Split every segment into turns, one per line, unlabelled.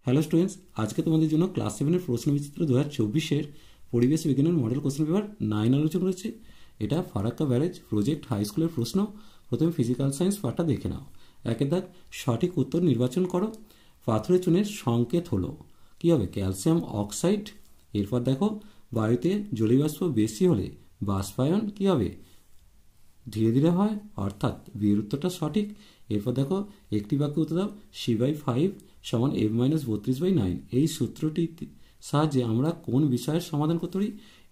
Hello students, আজকে তোমাদের জন্য ক্লাস 7-এর প্রশ্নবিচিত্র 2024-এর পরিবেশ বিজ্ঞানের মডেল কোশ্চেন পেপার 9 আলোচনা করেছে। এটা ফারাক্কা ব্যারেজ প্রজেক্ট হাই স্কুলের প্রশ্ন। প্রথমে ফিজিক্যাল সায়েন্স পার্টটা দেখে নাও। একের দাগ, সঠিক উত্তর নির্বাচন করো। পাথরের চুনের সংকেত হলো কী হবে? Calcium oxide. এরপর দেখো, বায়ুতে জলীয়বাষ্প বেশি হলে বাষ্পায়ন কী হবে? ধীরে ধীরে হয়, অর্থাৎ বিয়ের উত্তরটা সঠিক। এরপর দেখো, একটি বাক্য উত্তর দাও, C/5 সমান F-32/9। এই সূত্রটি সাহায্যে আমরা কোন বিষয়ের সমাধান করতে পারি?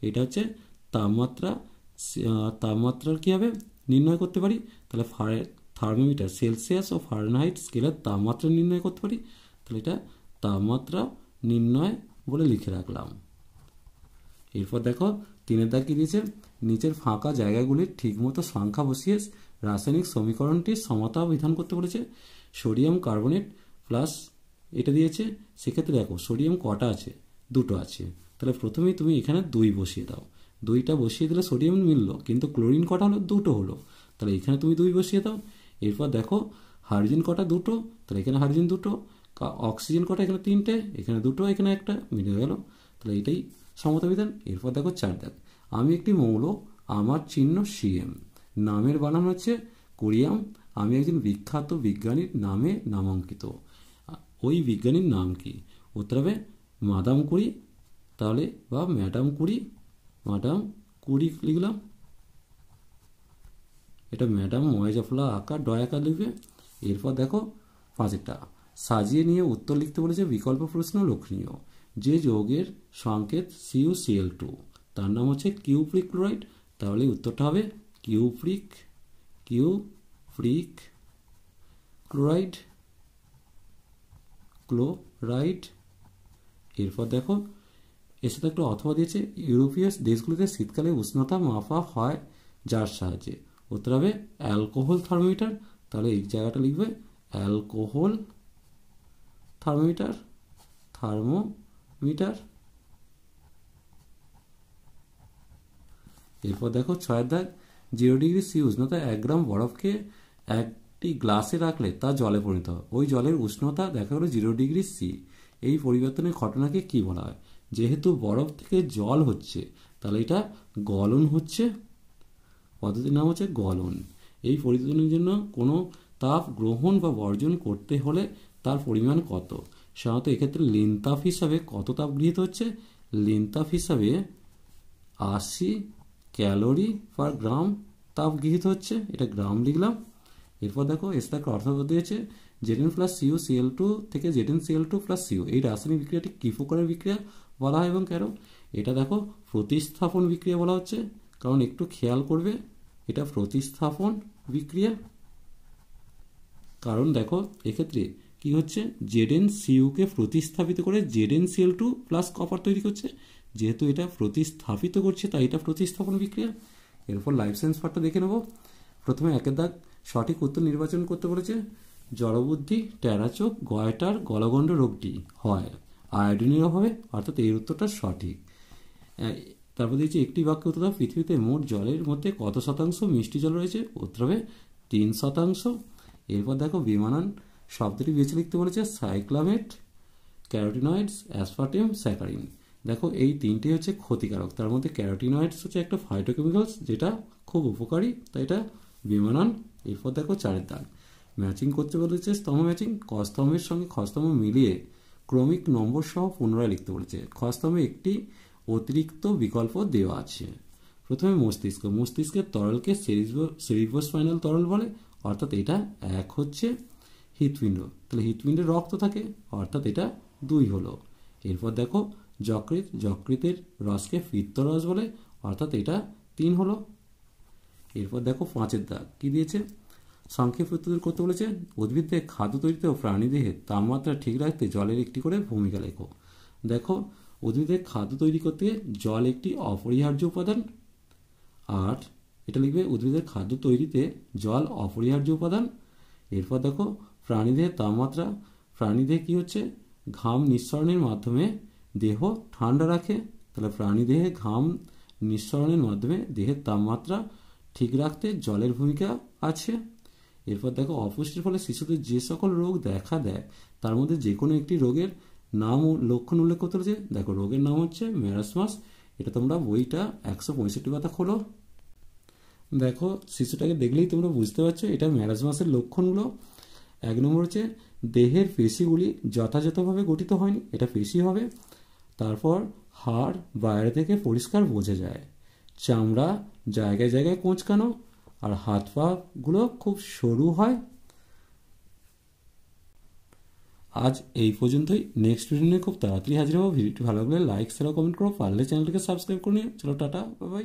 এটা হচ্ছে তাপমাত্রার কী হবে নির্ণয় করতে পারি। তাহলে থার্মোমিটার সেলসিয়াস ও ফারেনহাইট স্কেলের তাপমাত্রা নির্ণয় করতে পারি। তাহলে এটা তাপমাত্রা নির্ণয় বলে লিখে রাখলাম। এরপর দেখো, 3-এর দাগ কি দিয়েছে? নিচের ফাঁকা জায়গাগুলির ঠিকমতো সংখ্যা বসিয়ে রাসায়নিক সমীকরণটির সমতা বিধান করতে বলেছে। সোডিয়াম কার্বনেট প্লাস এটা দিয়েছে। সেক্ষেত্রে দেখো, সোডিয়াম কটা আছে? দুটো আছে। তাহলে প্রথমেই তুমি এখানে 2 বসিয়ে দাও। 2টা বসিয়ে দিলে সোডিয়াম মিললো, কিন্তু ক্লোরিন কটা হলো? দুটো হলো। তাহলে এখানে তুমি 2 বসিয়ে দাও। এরপর দেখো, হাইড্রোজেন কটা? দুটো। তাহলে এখানে হাইড্রোজেন দুটো। অক্সিজেন কটা? এখানে 3টে, এখানে দুটো, এখানে একটা, মিলে গেল। তাহলে এটাই সমতা বিধান। এরপর দেখো 4 দাগ, আমি একটি মৌল, আমার চিহ্ন CM, নামের বানান হচ্ছে কোরিয়াম, আমি একজন বিখ্যাত বিজ্ঞানীর নামে নামাঙ্কিত। ওই বিজ্ঞানীর নাম কি? উত্তর হবে মাদাম কুরি। তাহলে বা ম্যাডাম কুরি, মাদাম কুরি লিখলাম। এটা ম্যাডাম ময়জাফলা আকার ডয়াকার লিখবে। এরপর দেখো 5টা, সাজিয়ে নিয়ে উত্তর লিখতে বলেছে। বিকল্প প্রশ্ন লক্ষণীয়। যে যৌগের সংকেত CuCl2 তার নাম হচ্ছে কিউপ্রিক ক্লোরাইড। তাহলে উত্তরটা হবে কিউপ্রিক ক্লোরাইড। এরপর দেখো, এর সাথে একটা অথবা দিয়েছে, ইউরোপীয় দেশগুলিতে শীতকালে উষ্ণতা মাপা হয় যার সাহায্যে। উত্তর হবে অ্যালকোহল থার্মোমিটার। তাহলে এই জায়গাটা লিখবে অ্যালকোহল থার্মোমিটার। এরপর দেখো 6 দাগ, 0 ডিগ্রি সি উষ্ণতায় 1 গ্রাম বরফকে একটি গ্লাসে রাখলে তা জলে পরিণত হয়। ওই জলের উষ্ণতা দেখা গেলো 0 ডিগ্রি সি। এই পরিবর্তনের ঘটনাকে কি বলা হয়? যেহেতু বরফ থেকে জল হচ্ছে, তাহলে এটা গলন হচ্ছে। পদ্ধতির নাম হচ্ছে গলন। এই পরিবর্তনের জন্য কোনো তাপ গ্রহণ বা বর্জন করতে হলে তার পরিমাণ কত? সাধারণত এক্ষেত্রে লিনতাপ হিসাবে কত তাপ গৃহীত হচ্ছে? লিনতাপ হিসাবে 80 ক্যালোরি পার গ্রাম তাপ গৃহীত হচ্ছে। এটা গ্রাম লিখলাম। এরপর দেখো, এস তাকে অর্থ দিয়েছে, Zn + CuCl2 থেকে ZnCl2 + Cu। এই রাসায়নিক বিক্রিয়াটি কী প্রকারের বিক্রিয়া বলা হয় এবং কেন? এটা দেখো প্রতিস্থাপন বিক্রিয়া বলা হচ্ছে, কারণ একটু খেয়াল করবে, এটা প্রতিস্থাপন বিক্রিয়া। কারণ দেখো এক্ষেত্রে কি হচ্ছে, ZnCu কে প্রতিস্থাপিত করে ZnCl2 প্লাস কপার তৈরি করছে। যেহেতু এটা প্রতিস্থাপিত করছে, তাই এটা প্রতিস্থাপন বিক্রিয়া। এরপর লাইফ সায়েন্স পার্টটা দেখে নেব। প্রথমে 1-এর দাগ, সঠিক উত্তর নির্বাচন করতে বলেছে। জড়বুদ্ধি, টেরাচোক, গয়টার গলগণ্ড রোগটি হয় আয়োডিনের অভাবে, অর্থাৎ এর উত্তরটা সঠিক। তারপর দিয়েছি, একটি বাক্য উত্তর দাও, পৃথিবীতে মোট জলের মধ্যে কত শতাংশ মিষ্টি জল রয়েছে? উত্তর হবে 3%। এরপর দেখো, বেমানান শব্দটি বেছে লিখতে বলেছে। Cyclamate, carotenoids, aspartame, saccharin. দেখো এই 3টে হচ্ছে ক্ষতিকারক। তার মধ্যে ক্যারোটিনয়েডস হচ্ছে একটা ফাইটোকেমিক্যালস, যেটা খুব উপকারী, তাই এটা বেমানান। এরপর দেখো 4-এর দাগ, ম্যাচিং করতে বলেছে। স্তম্ভ ম্যাচিং, ক স্তম্ভের সঙ্গে খ স্তম্ভ মিলিয়ে ক্রমিক নম্বর সহ পুনরায় লিখতে বলেছে। খ স্তম্ভে একটি অতিরিক্ত বিকল্প দেওয়া আছে। প্রথমে মস্তিষ্কের তরলকে সেরিব্রোস্পাইনাল তরল বলে, অর্থাৎ এটা 1 হচ্ছে। হৃৎপিণ্ড, তাহলে হৃৎপিণ্ডে রক্ত থাকে, অর্থাৎ এটা 2 হলো। এরপর দেখো যকৃতের রসকে পিত্তরস বলে, অর্থাৎ এটা 3 হলো। এরপর দেখো 5-এর দাগ কি দিয়েছে? সংক্ষেপ উত্তর করতে বলেছে। উদ্ভিদদের খাদ্য তৈরিতে ও প্রাণীদেহের তাপমাত্রা ঠিক রাখতে জলের একটি করে ভূমিকা লেখো। দেখো, উদ্ভিদের খাদ্য তৈরি করতে জল একটি অপরিহার্য উপাদান। আর এটা লিখবে, উদ্ভিদের খাদ্য তৈরিতে জল অপরিহার্য উপাদান। এরপর দেখো, প্রাণীদেহের তাপমাত্রা, প্রাণীদেহ কি হচ্ছে? ঘাম নিঃসরণের মাধ্যমে দেহ ঠান্ডা রাখে। তাহলে প্রাণীদেহে ঘাম নিঃসরণের মাধ্যমে দেহের তাপমাত্রা ঠিক রাখতে জলের ভূমিকা আছে। এরপর দেখো, অপুষ্টির ফলে শিশুদের যে সকল রোগ দেখা দেয় তার মধ্যে যে কোনো একটি রোগের নাম ও লক্ষণ উল্লেখ করতে হচ্ছে। দেখো রোগের নাম হচ্ছে ম্যারাসমাস, এটা তোমরা বইটা 165 পাতা খোলো। দেখো শিশুটাকে দেখলেই তোমরা বুঝতে পারছো এটা ম্যারাসমাসের লক্ষণগুলো। 1 নম্বর হচ্ছে দেহের পেশিগুলি যথাযথভাবে গঠিত হয়নি, এটা পেশি হবে। তারপর হাড় বাইরে থেকে পরিষ্কার বোঝা যায়, চামড়া জায়গায় জায়গায় কোঁচকানো, আর হাত পাগুলো খুব সরু হয়। আজ এই পর্যন্তই। নেক্সট ভিডিও নিয়ে খুব তাড়াতাড়ি হাজির হবো। ভিডিওটি ভালো লাগলে লাইক শেয়ার কমেন্ট করো, পারলে চ্যানেলটিকে সাবস্ক্রাইব করে নিও। চলো টাটা, বাই বাই।